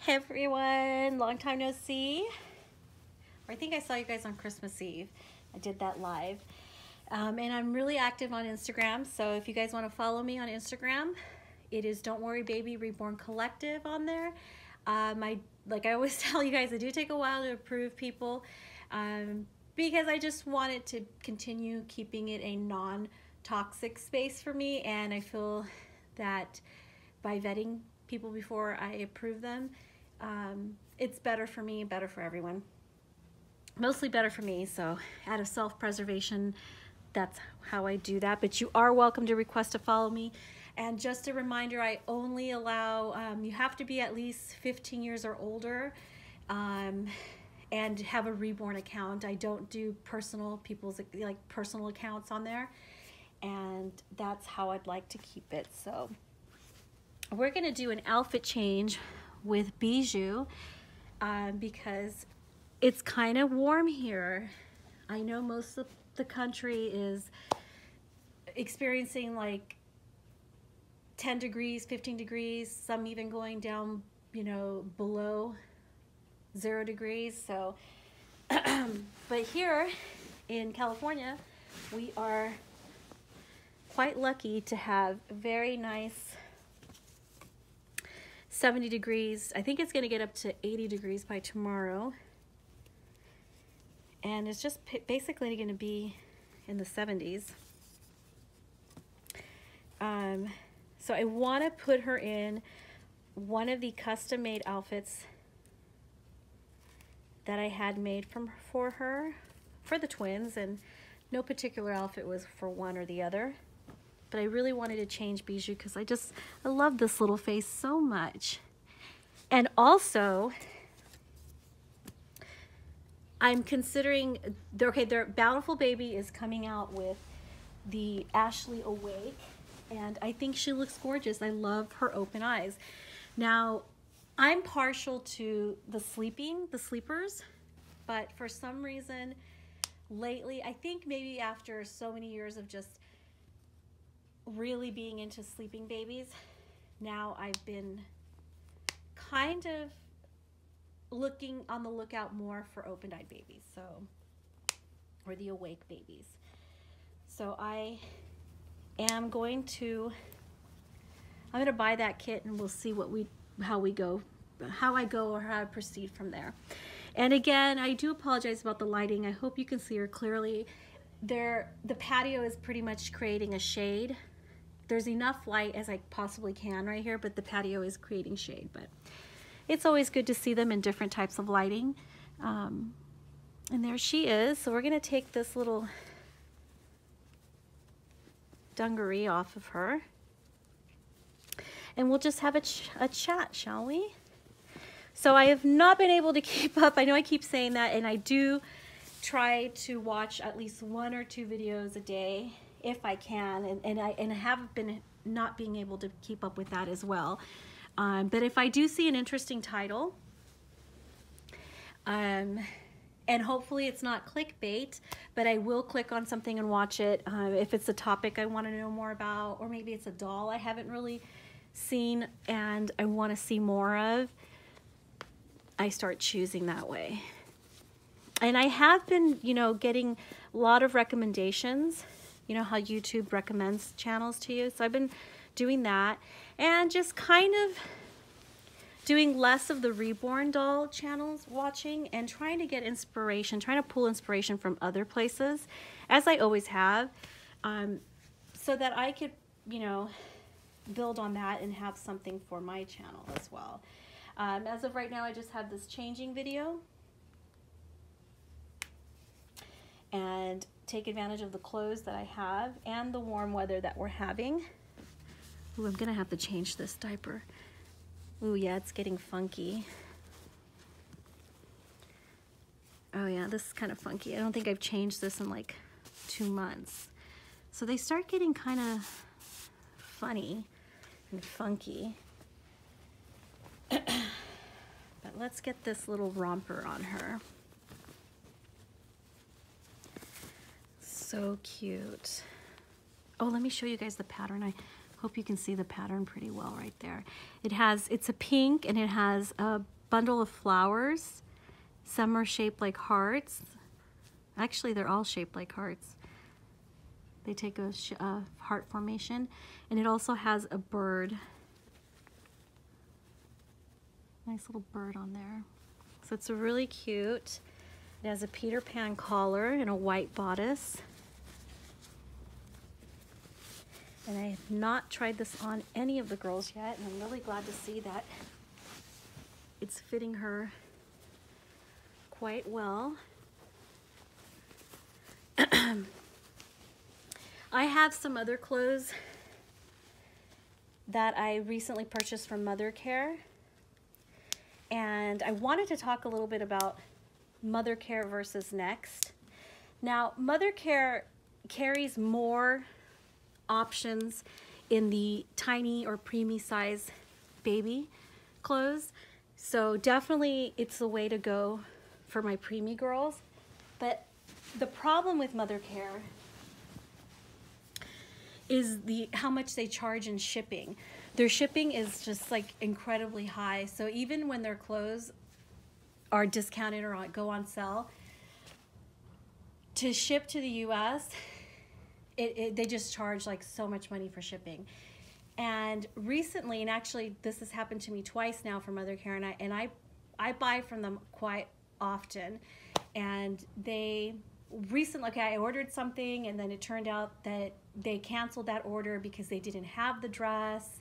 Hey everyone, long time no see. Or I think I saw you guys on Christmas Eve. I did that live. And I'm really active on Instagram, so if you guys want to follow me on Instagram, it is Don't Worry Baby Reborn Collective on there. Like I always tell you guys, I do take a while to approve people because I just wanted to continue keeping it a non-toxic space for me, and I feel that by vetting people before I approve them, it's better for me, better for everyone. Mostly better for me, so out of self-preservation, that's how I do that. But you are welcome to request to follow me. And just a reminder, I only allow, you have to be at least 15 years or older and have a Reborn account. I don't do personal personal accounts on there, and that's how I'd like to keep it. So we're gonna do an outfit change with Bijou because it's kind of warm here. I know most of the country is experiencing like 10 degrees, 15 degrees, some even going down, you know, below 0 degrees. So, but here in California, we are quite lucky to have very nice 70 degrees. I think it's going to get up to 80 degrees by tomorrow. And it's just basically going to be in the 70s. So I want to put her in one of the custom-made outfits that I had made for her, for the twins, and no particular outfit was for one or the other. But I really wanted to change Bijou because I love this little face so much. And also, I'm considering, their Bountiful Baby is coming out with the Ashely Awake, and I think she looks gorgeous. I love her open eyes. Now, I'm partial to the sleepers, but for some reason, lately, I think maybe after so many years of just really being into sleeping babies, now I've been kind of looking on the lookout more for open-eyed babies, so, or the awake babies. So I'm going to buy that kit, and we'll see how I go or how I proceed from there. And again, I do apologize about the lighting. I hope you can see her clearly. The patio is pretty much creating a shade. There's enough light as I possibly can right here, but the patio is creating shade. But it's always good to see them in different types of lighting. And there she is. So we're gonna take this little dungaree off of her, and we'll just have a chat, shall we? So I have not been able to keep up. I know I keep saying that, and I do try to watch at least 1 or 2 videos a day if I can, and I have been not being able to keep up with that as well. But if I do see an interesting title, and hopefully it's not clickbait, but I will click on something and watch it if it's a topic I want to know more about, or maybe it's a doll I haven't really seen and I want to see more of, I start choosing that way. And I have been, you know, getting a lot of recommendations. You know how YouTube recommends channels to you? So I've been doing that and just kind of doing less of the Reborn doll channels watching, and trying to get inspiration, trying to pull inspiration from other places, as I always have, so that I could, you know, build on that and have something for my channel as well. As of right now, I just have this changing video and take advantage of the clothes that I have and the warm weather that we're having. Ooh, I'm gonna have to change this diaper. Ooh, yeah, it's getting funky. Oh yeah, this is kind of funky. I don't think I've changed this in like 2 months. So they start getting kind of funny and funky. But let's get this little romper on her. So cute. Oh, let me show you guys the pattern. I Hope you can see the pattern pretty well right there. It's a pink and it has a bundle of flowers. Some are shaped like hearts. Actually, they're all shaped like hearts. They take a heart formation. And it also has a bird. Nice little bird on there. So it's really cute. It has a Peter Pan collar and a white bodice. And I have not tried this on any of the girls yet, and I'm really glad to see that it's fitting her quite well. I have some other clothes that I recently purchased from Mothercare, and I wanted to talk a little bit about Mothercare versus Next. Now, Mothercare carries more options in the tiny or preemie size baby clothes, so definitely it's the way to go for my preemie girls. But the problem with Mothercare is how much they charge in shipping. Their shipping is just like incredibly high, so even when their clothes are discounted or go on sale, to ship to the US, they just charge like so much money for shipping. And recently, and actually this has happened to me twice now from Mothercare, and I buy from them quite often, and they recently, okay, I ordered something and then it turned out that they canceled that order because they didn't have the dress.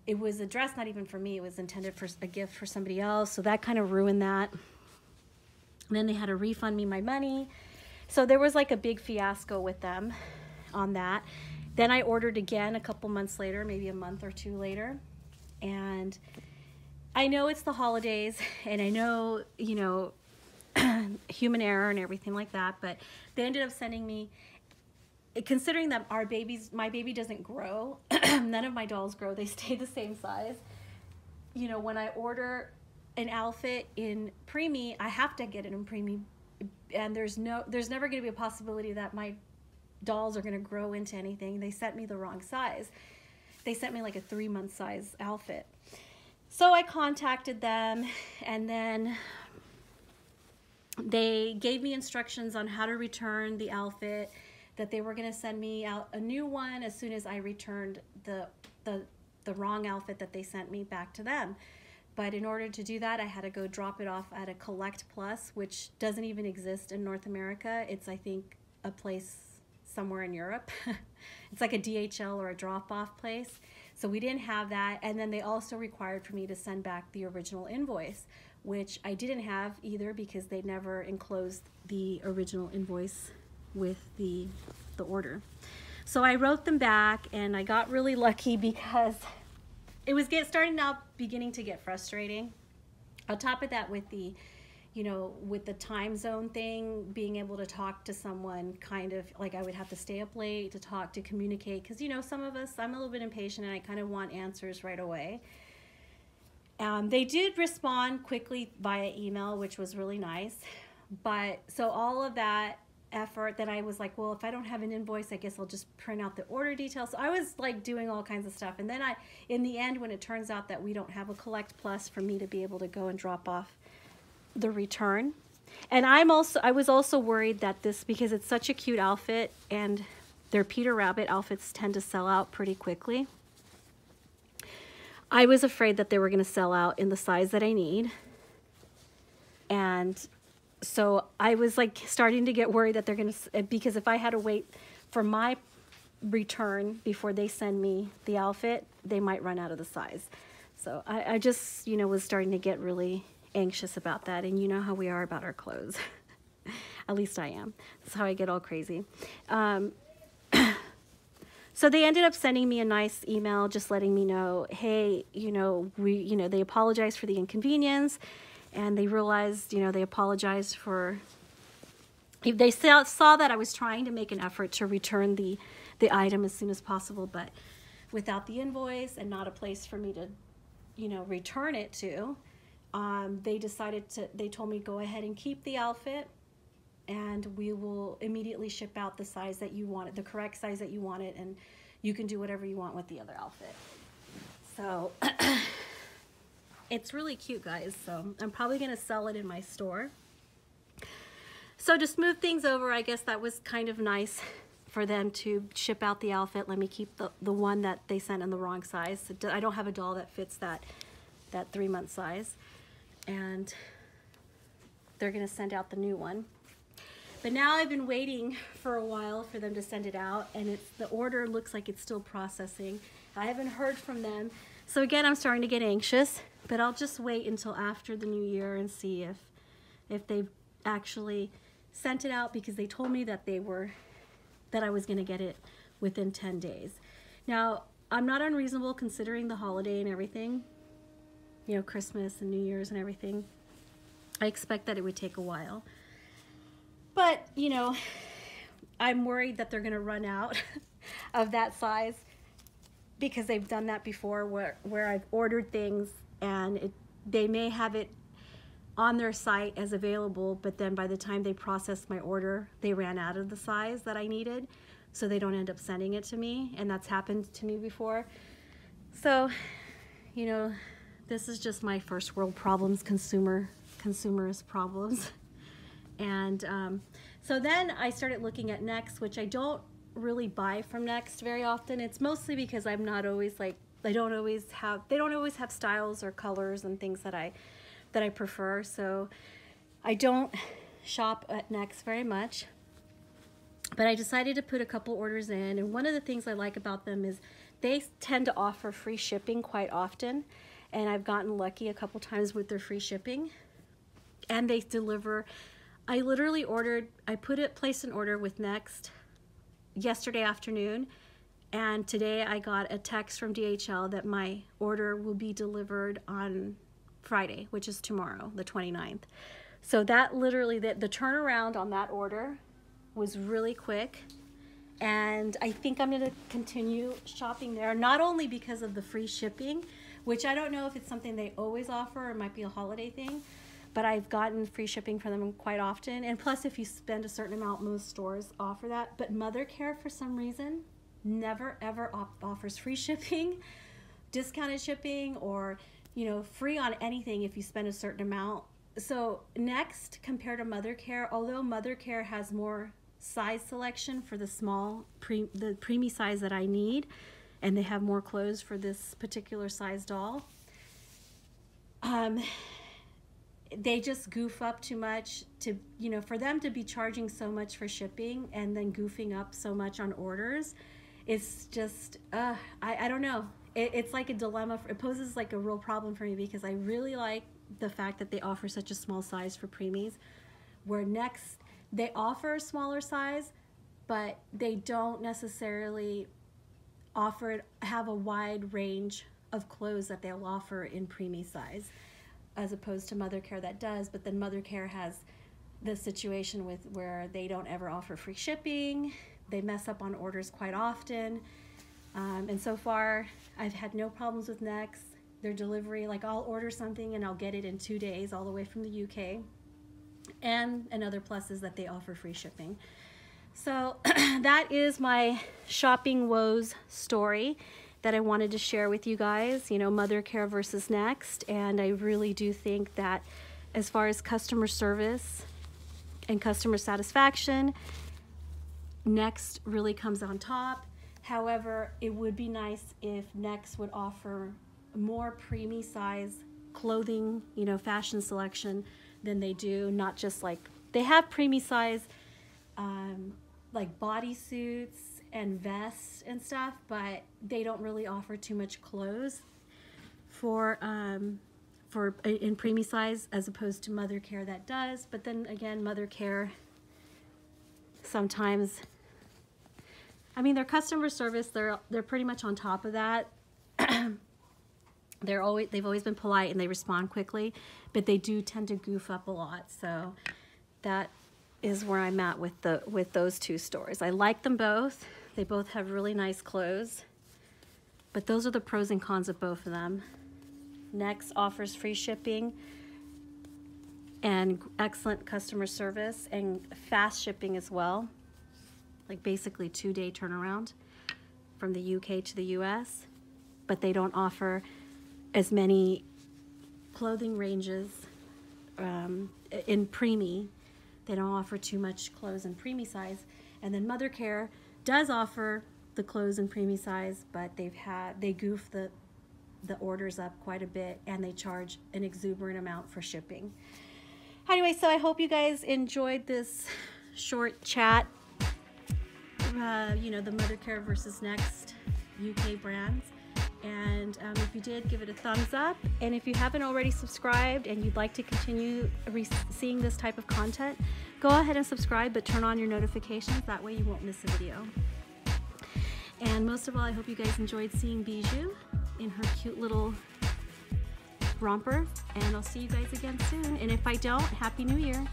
It was a dress not even for me, it was intended for a gift for somebody else, so that kind of ruined that. And then they had to refund me my money. So there was like a big fiasco with them on that. Then I ordered again a couple months later, maybe a month or two later. And I know it's the holidays, and I know, you know, human error and everything like that, but they ended up sending me, considering that my baby doesn't grow, none of my dolls grow, they stay the same size. You know, when I order an outfit in preemie, I have to get it in preemie, and there's never going to be a possibility that my dolls are going to grow into anything. They sent me the wrong size. They sent me like a 3-month size outfit. So I contacted them, and then they gave me instructions on how to return the outfit, that they were going to send me out a new one as soon as I returned the wrong outfit that they sent me back to them. But in order to do that, I had to go drop it off at a Collect Plus, which doesn't even exist in North America. It's, I think, a place somewhere in Europe. It's like a DHL or a drop-off place. So we didn't have that. And then they also required for me to send back the original invoice, which I didn't have either because they never enclosed the original invoice with the order. So I wrote them back, and I got really lucky because it was beginning to get frustrating. On top of that, with the, you know, with the time zone thing, being able to talk to someone, kind of like I would have to stay up late to talk, to communicate, because, you know, some of us, I'm a little bit impatient and I kind of want answers right away. They did respond quickly via email, which was really nice. But so all of that effort, that I was like, well, if I don't have an invoice, I guess I'll just print out the order details. So I was like doing all kinds of stuff. And then in the end, when it turns out that we don't have a Collect Plus for me to be able to go and drop off the return. And I was also worried that because it's such a cute outfit, and their Peter Rabbit outfits tend to sell out pretty quickly, I was afraid that they were going to sell out in the size that I need. And so I was like starting to get worried that they're going to, because if I had to wait for my return before they send me the outfit, they might run out of the size. So I just, you know, was starting to get really anxious about that. And you know how we are about our clothes. At least I am. That's how I get all crazy. So they ended up sending me a nice email just letting me know, hey, you know, they apologized for the inconvenience, and they realized, you know, they apologized for, they saw that I was trying to make an effort to return the item as soon as possible, but without the invoice and not a place for me to, you know, return it to, they told me, go ahead and keep the outfit, and we will immediately ship out the size that you wanted, the correct size that you wanted, and you can do whatever you want with the other outfit. So It's really cute, guys, so I'm probably gonna sell it in my store. So to smooth things over, I guess that was kind of nice for them to ship out the outfit. Let me keep the one that they sent in the wrong size. I don't have a doll that fits that 3-month size. And they're gonna send out the new one. But now I've been waiting for a while for them to send it out, and the order looks like it's still processing. I haven't heard from them. So again, I'm starting to get anxious, but I'll just wait until after the new year and see if they've actually sent it out, because they told me that I was gonna get it within 10 days. Now, I'm not unreasonable considering the holiday and everything, you know, Christmas and New Year's and everything. I expect that it would take a while. But, you know, I'm worried that they're gonna run out of that size, because they've done that before where I've ordered things and they may have it on their site as available, but then by the time they processed my order, they ran out of the size that I needed, so they don't end up sending it to me, and that's happened to me before. So, you know, this is just my first world problems, consumerist problems. And so then I started looking at Next, which I don't really buy from Next very often. It's mostly because I'm not always like, they don't always have styles or colors and things that I prefer, so I don't shop at Next very much. But I decided to put a couple orders in, and one of the things I like about them is they tend to offer free shipping quite often, and I've gotten lucky a couple times with their free shipping. And they deliver. I literally placed an order with Next yesterday afternoon, and today I got a text from DHL that my order will be delivered on Friday, which is tomorrow, the 29th. So that literally, the turnaround on that order was really quick, and I think I'm going to continue shopping there, not only because of the free shipping, which I don't know if it's something they always offer or it might be a holiday thing, but I've gotten free shipping from them quite often, and plus if you spend a certain amount, most stores offer that. But Mothercare, for some reason, never ever offers free shipping, discounted shipping, or, you know, free on anything if you spend a certain amount. So Next, compared to Mothercare, although Mothercare has more size selection for the small, the preemie size that I need, and they have more clothes for this particular size doll, they just goof up too much to, you know, for them to be charging so much for shipping and then goofing up so much on orders. It's just, I don't know. It's like a dilemma. It poses like a real problem for me, because I really like the fact that they offer such a small size for preemies, where Next, they offer a smaller size, but they don't necessarily have a wide range of clothes that they'll offer in preemie size, as opposed to Mothercare that does. But then Mothercare has the situation with where they don't ever offer free shipping. They mess up on orders quite often. And so far, I've had no problems with Next. Their delivery, like I'll order something and I'll get it in 2 days all the way from the UK. And another plus is that they offer free shipping. So that is my shopping woes story that I wanted to share with you guys, you know, Mothercare versus Next. And I really do think that as far as customer service and customer satisfaction, Next really comes on top. However, it would be nice if Next would offer more preemie size clothing, you know, fashion selection than they do. Not just like, they have preemie size like bodysuits and vests and stuff, but they don't really offer too much clothes for in preemie size, as opposed to Mothercare that does. But then again, Mothercare sometimes, I mean, their customer service, they're pretty much on top of that. They've always been polite and they respond quickly, but they do tend to goof up a lot. So that is where I'm at with those two stores. I like them both. They both have really nice clothes, but those are the pros and cons of both of them. Next offers free shipping and excellent customer service and fast shipping as well, like basically 2-day turnaround from the UK to the US, but they don't offer as many clothing ranges in preemie. They don't offer too much clothes in preemie size. And then Mothercare does offer the clothes in preemie size, but they goof the orders up quite a bit, and they charge an exuberant amount for shipping. Anyway, so I hope you guys enjoyed this short chat. You know, the Mothercare versus Next UK brands. And if you did, give it a thumbs up. And if you haven't already subscribed and you'd like to continue seeing this type of content, go ahead and subscribe, but turn on your notifications. That way you won't miss a video. And most of all, I hope you guys enjoyed seeing Bijou in her cute little romper. And I'll see you guys again soon. And if I don't, Happy New Year.